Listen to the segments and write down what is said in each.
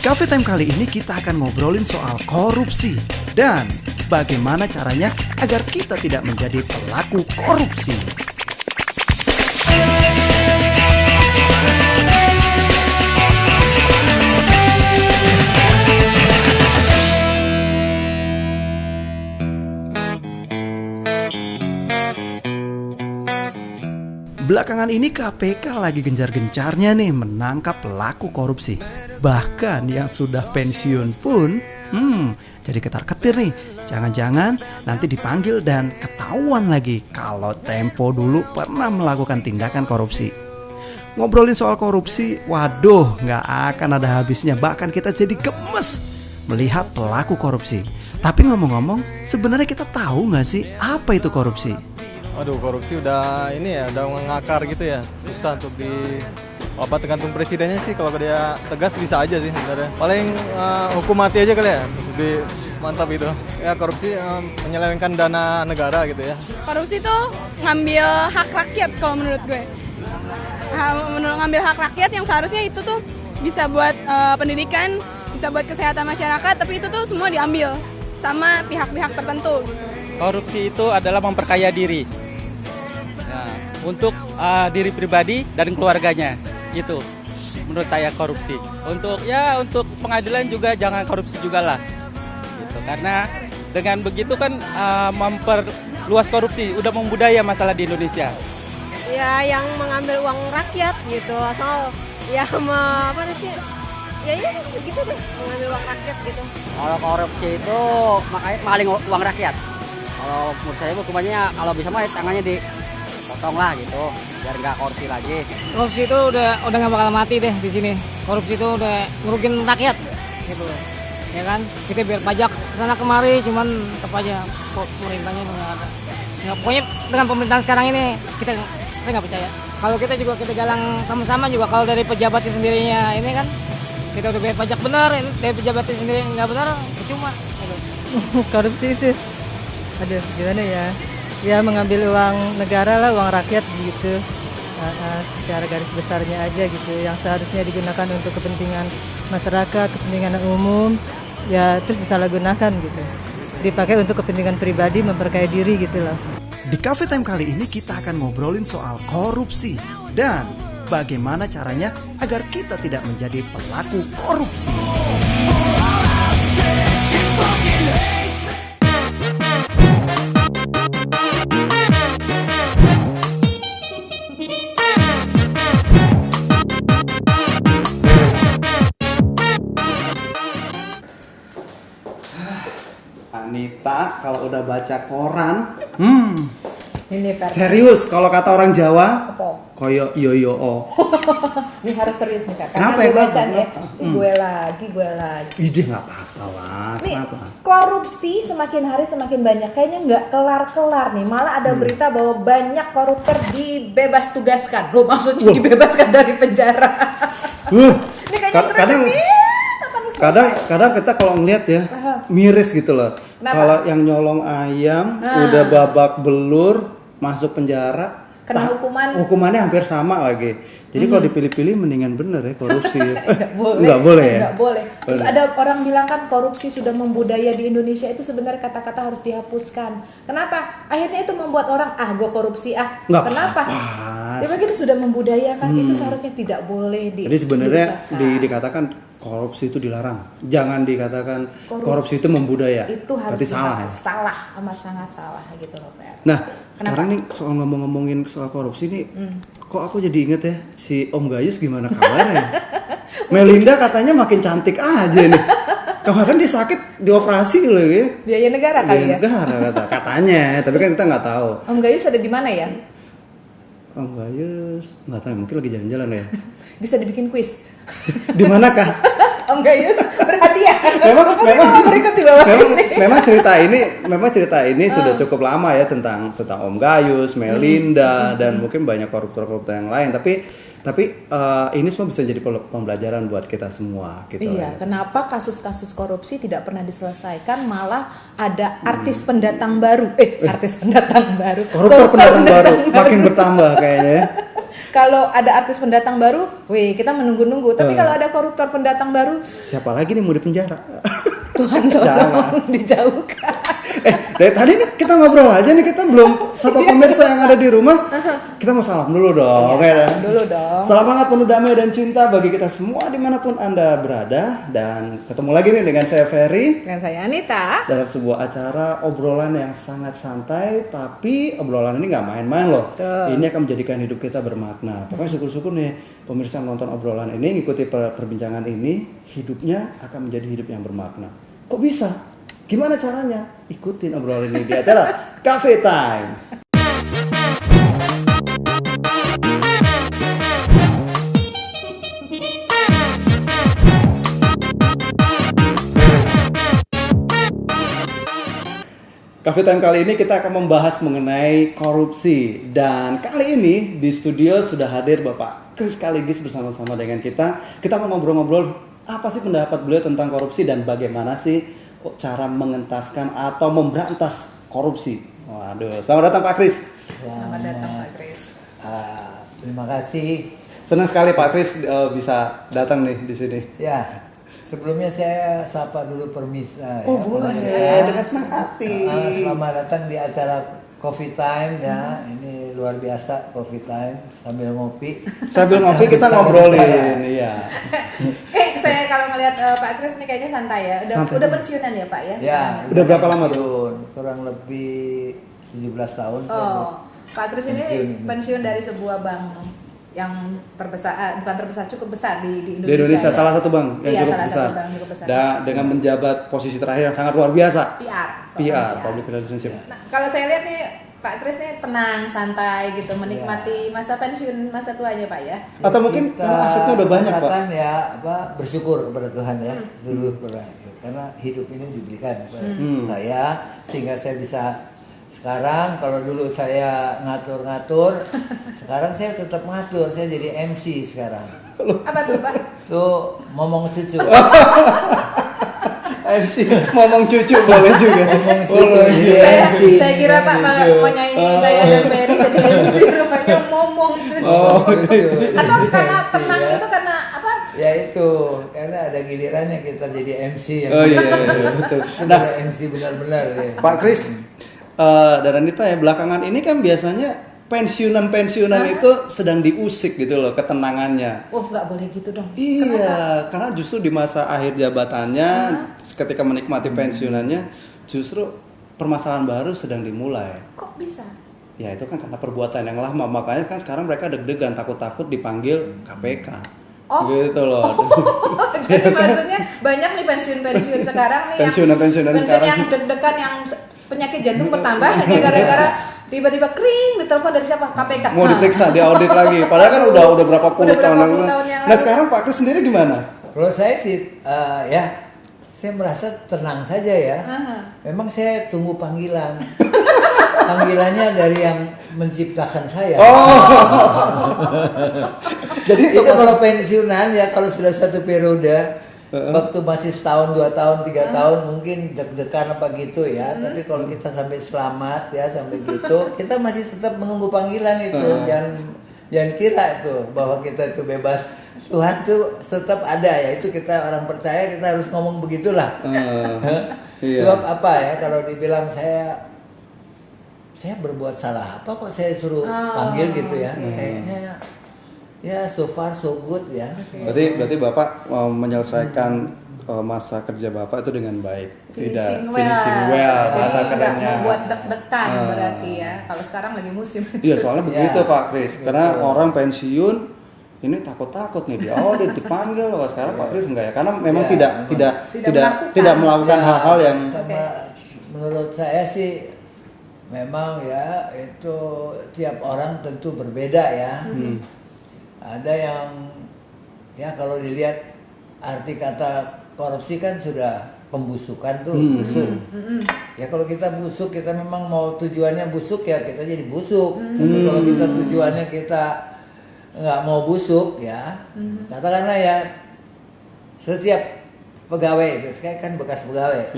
Cafe Time kali ini kita akan ngobrolin soal korupsi dan bagaimana caranya agar kita tidak menjadi pelaku korupsi. Belakangan ini KPK lagi gencar-gencarnya nih menangkap pelaku korupsi. Bahkan yang sudah pensiun pun jadi ketar-ketir nih. Jangan-jangan nanti dipanggil dan ketahuan lagi kalau Tempo dulu pernah melakukan tindakan korupsi. Ngobrolin soal korupsi, waduh gak akan ada habisnya. Bahkan kita jadi gemes melihat pelaku korupsi. Tapi ngomong-ngomong, sebenarnya kita tahu gak sih apa itu korupsi? Aduh, korupsi udah ngakar gitu ya, susah untuk tergantung presidennya sih. Kalau dia tegas bisa aja sih sebenarnya. Paling hukum mati aja kali ya, lebih mantap itu. Ya korupsi menyelewengkan dana negara gitu ya. Korupsi itu ngambil hak rakyat kalau menurut gue. Ngambil hak rakyat yang seharusnya itu tuh bisa buat pendidikan, bisa buat kesehatan masyarakat, tapi itu tuh semua diambil sama pihak-pihak tertentu gitu. Korupsi itu adalah memperkaya diri. Untuk diri pribadi dan keluarganya, gitu. Menurut saya korupsi. Untuk pengadilan juga jangan korupsi juga lah, gitu. Karena dengan begitu kan memperluas korupsi, udah membudaya masalah di Indonesia. Ya yang mengambil uang rakyat gitu, atau ya begitu deh, mengambil uang rakyat gitu. Kalau korupsi itu makanya maling uang rakyat. Kalau menurut saya hukumannya kalau bisa mah tangannya dipotong lah gitu, biar nggak korupsi lagi. Korupsi itu udah nggak bakal mati deh di sini. Korupsi itu udah ngerugin rakyat, gitu, ya kan? Kita biar pajak kesana kemari, cuman tetap aja pemerintahnya nggak ada. Ya, pokoknya dengan pemerintahan sekarang ini saya nggak percaya. Kalau kita galang sama-sama juga, kalau dari pejabatnya sendirinya ini kan kita udah bayar pajak benar, ini dari pejabatnya sendiri nggak benar, percuma. Gitu. Korupsi itu, aduh gimana ya? Ya mengambil uang negara lah, uang rakyat gitu. Secara garis besarnya aja gitu. Yang seharusnya digunakan untuk kepentingan masyarakat, kepentingan umum, ya terus disalahgunakan gitu. Dipakai untuk kepentingan pribadi, memperkaya diri gitu loh. Di Cafe Time kali ini kita akan ngobrolin soal korupsi dan bagaimana caranya agar kita tidak menjadi pelaku korupsi. Anita kalau udah baca koran, ini serius kalau kata orang Jawa, apa? Koyo yoyo. Ini harus serius nih Kak. Kenapa ya? Kenapa? Gue lagi. Ide nggak apa-apa lah. Nih, kenapa? korupsi semakin hari semakin banyak. Kayaknya nggak kelar-kelar nih. Malah ada berita bahwa banyak koruptor dibebas tugaskan. Loh, maksudnya dibebaskan dari penjara. Ini kayaknya kadang kita kalau ngeliat ya miris gitu loh. Kalau yang nyolong ayam udah babak belur masuk penjara, kena hukumannya hampir sama lagi. Jadi kalau dipilih-pilih mendingan bener ya korupsi. Nggak boleh. Terus Boleh. ada orang bilang kan korupsi sudah membudaya di Indonesia, itu sebenarnya kata-kata harus dihapuskan. Kenapa? Akhirnya itu membuat orang gue korupsi Nggak Kenapa? pas. Dia begitu sudah membudaya kan, itu seharusnya tidak boleh Jadi sebenarnya dikatakan korupsi itu dilarang. Jangan dikatakan korupsi itu membudaya. Itu harus salah ya? Salah, amat sangat salah gitu loh, Fer. Nah, Kenapa? sekarang nih soal ngomongin soal korupsi nih, kok aku jadi inget ya si Om Gayus gimana kabarnya? Melinda katanya makin cantik aja nih. Kemarin dia sakit dioperasi loh ya. Biaya negara kali ya? Biaya negara katanya, tapi kan kita nggak tahu. Om Gayus ada di mana ya? Om Gayus nggak tahu, mungkin lagi jalan-jalan ya. Bisa dibikin kuis. Di manakah? Om Gayus berhadiah. Memang cerita ini sudah cukup lama ya tentang Om Gayus, Melinda dan mungkin banyak koruptor-koruptor yang lain. Tapi ini semua bisa jadi pembelajaran buat kita semua. Gitu iya, kenapa kasus-kasus korupsi tidak pernah diselesaikan, malah ada artis pendatang baru. Koruptor pendatang baru. Makin bertambah kayaknya. kalau ada artis pendatang baru, wih kita menunggu-nunggu. Tapi kalau ada koruptor pendatang baru, Siapa lagi nih mau dipenjara? Tuhan tolong dijauhkan. Dari tadi nih kita ngobrol aja nih, kita belum sapa pemirsa yang ada di rumah. Kita mau salam dulu dong. Iya, dulu dong. Salam hangat penuh damai dan cinta bagi kita semua dimanapun Anda berada. Dan ketemu lagi nih dengan saya Ferry Dengan saya Anita. dalam sebuah acara obrolan yang sangat santai. Tapi obrolan ini nggak main-main loh. Betul. Ini akan menjadikan hidup kita bermakna. Pokoknya syukur-syukur nih pemirsa menonton obrolan ini, ngikuti perbincangan ini, hidupnya akan menjadi hidup yang bermakna. Kok bisa? Gimana caranya? Ikutin obrolan ini di acara Cafe Time. Cafe Time kali ini kita akan membahas mengenai korupsi. Dan kali ini di studio sudah hadir Bapak Kris Kaligis bersama-sama dengan kita. Kita mau ngobrol-ngobrol apa sih pendapat beliau tentang korupsi dan bagaimana sih cara mengentaskan atau memberantas korupsi. Waduh, selamat datang Pak Kris. Selamat datang Pak Kris. Terima kasih. Senang sekali Pak Kris bisa datang nih di sini. Ya, sebelumnya saya sapa dulu permisa. Oh, boleh ya, dengan senang hati. Selamat datang di acara Coffee Time ya. Ini luar biasa Coffee Time sambil ngopi. Sambil ngopi kita ngobrolin, iya. Saya kalau ngelihat Pak Kris nih kayaknya santai ya. Udah pensiunan ya Pak ya? Ya, Udah berapa lama tuh? Kurang lebih 17 tahun. Oh, Pak Kris ini pensiun dari sebuah bank yang terbesar, bukan terbesar, cukup besar di Indonesia. Di Indonesia ya? salah satu bank yang Iya, cukup salah besar. satu bank cukup besar. Dengan menjabat posisi terakhir yang sangat luar biasa. PR, Public Relationship. Nah, kalau saya lihat nih Pak Kris nih tenang, santai gitu, menikmati masa pensiun, masa tuanya Pak ya. Atau mungkin karena asetnya udah banyak Pak. Kan ya bersyukur kepada Tuhan ya. Dulu karena hidup ini diberikan kepada saya sehingga saya bisa. Sekarang kalau dulu saya ngatur-ngatur, sekarang saya tetap ngatur, saya jadi MC sekarang. Apa tuh Pak? Tuh ngomong cucu. MC ngomong cucu boleh juga. Ngomong cucu. Saya kira Pak menyaingi saya dan Ferry jadi MC, rupanya ngomong cucu. Atau karena tenang itu karena apa? Ya itu, karena ada gilirannya kita jadi MC. Oh iya, betul. Nah, MC benar-benar ya. Pak Kris, dan Anita ya, belakangan ini kan biasanya pensiunan itu sedang diusik gitu loh ketenangannya. Oh nggak boleh gitu dong. Iya, karena justru di masa akhir jabatannya, ketika menikmati pensiunannya, justru permasalahan baru sedang dimulai. Kok bisa? Ya itu kan karena perbuatan yang lama, makanya kan sekarang mereka deg-degan, takut-takut dipanggil KPK. Gitu loh. Jadi maksudnya banyak nih pensiun sekarang nih pensiun sekarang yang deg-degan, yang penyakit jantung bertambah hanya gara-gara tiba-tiba kering ditelepon dari siapa? KPK. Mau diperiksa, diaudit lagi. Padahal kan udah berapa puluh tahun yang lalu. Nah sekarang Pak Kris sendiri gimana? Kalau saya sih ya saya merasa tenang saja ya. Memang saya tunggu panggilan. Panggilannya dari yang menciptakan saya. Jadi itu kalau pensiunan ya, kalau sudah satu periode, waktu masih setahun, 2 tahun, 3 tahun mungkin deg-degan apa gitu ya. Tapi kalau kita sampai selamat ya, sampai gitu, kita masih tetap menunggu panggilan itu. Jangan kira itu bahwa kita itu bebas. Tuhan tuh tetap ada ya. Itu kita orang percaya, kita harus ngomong begitulah. Sebab apa ya, kalau dibilang saya berbuat salah apa kok saya suruh panggil gitu ya. Kayaknya ya so far so good ya. Berarti Bapak menyelesaikan masa kerja Bapak itu dengan baik. Finishing well. Masa Jadi nggak kerjanya membuat deg-degan berarti ya. Kalau sekarang lagi musim. Iya soalnya begitu Pak Kris. Karena orang pensiun ini takut-takut nih diaudit, dipanggil loh. Sekarang Pak Kris enggak ya? Karena memang tidak melakukan hal-hal yang menurut saya sih memang ya itu tiap orang tentu berbeda ya. Ada yang ya kalau dilihat arti kata korupsi kan sudah pembusukan tuh, busuk. Ya kalau kita busuk, kita memang mau tujuannya busuk ya kita jadi busuk. Tapi kalau kita tujuannya kita nggak mau busuk ya, katakanlah ya setiap pegawai, saya kan bekas pegawai.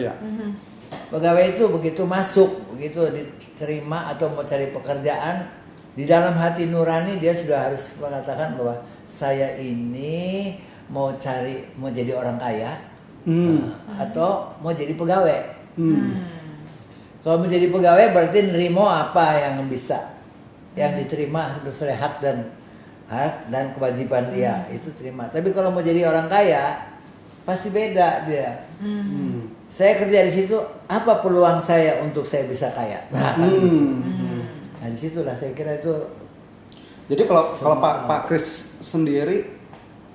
Pegawai itu begitu masuk, begitu diterima atau mau cari pekerjaan, Di dalam hati nurani dia sudah harus mengatakan bahwa saya ini mau jadi orang kaya, atau mau jadi pegawai. Kalau menjadi pegawai berarti nerimo apa yang bisa, yang diterima sesuai hak dan kewajiban dia itu terima. Tapi kalau mau jadi orang kaya pasti beda dia. Saya kerja di situ, apa peluang saya untuk saya bisa kaya? Nah, kan gitu. Nah, disitulah saya kira itu. Jadi kalau Pak Kris sendiri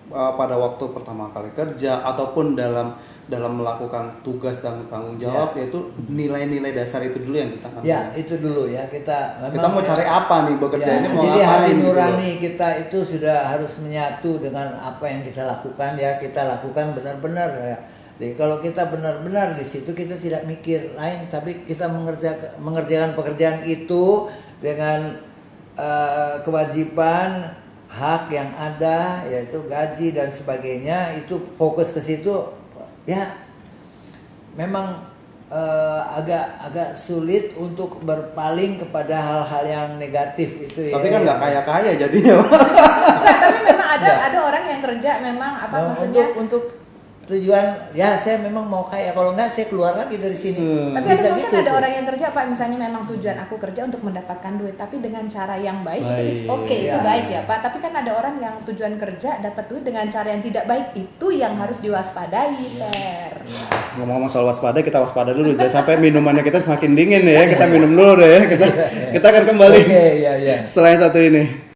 pada waktu pertama kali kerja ataupun dalam melakukan tugas dan tanggung jawab, yaitu nilai-nilai dasar itu dulu yang kita ambil. Ya, itu dulu ya. Kita mau cari apa nih bekerja ini mau jadi ngapain hati nurani gitu. kita itu sudah harus menyatu dengan apa yang kita lakukan ya. Kita lakukan benar-benar ya. Jadi kalau kita benar-benar di situ kita tidak mikir lain, tapi kita mengerjakan pekerjaan itu dengan kewajiban, hak yang ada, yaitu gaji dan sebagainya, itu fokus ke situ ya. Memang agak sulit untuk berpaling kepada hal-hal yang negatif itu ya. Tapi kan nggak kaya-kaya jadinya. Enggak, tapi memang ada orang yang kerja memang maksudnya untuk tujuan ya saya memang mau kaya, kalau enggak saya keluar lagi dari sini. Tapi ada mungkin ada orang yang kerja Pak, misalnya memang tujuan aku kerja untuk mendapatkan duit, tapi dengan cara yang baik. Itu it's okay, itu baik ya Pak. Tapi kan ada orang yang tujuan kerja dapat duit dengan cara yang tidak baik, itu yang harus diwaspadai, Ter. Ngomong-ngomong soal waspada, kita waspada dulu jangan sampai minumannya kita semakin dingin ya. Kita minum dulu deh. Kita akan kembali. Oke, ya. Setelah yang satu ini.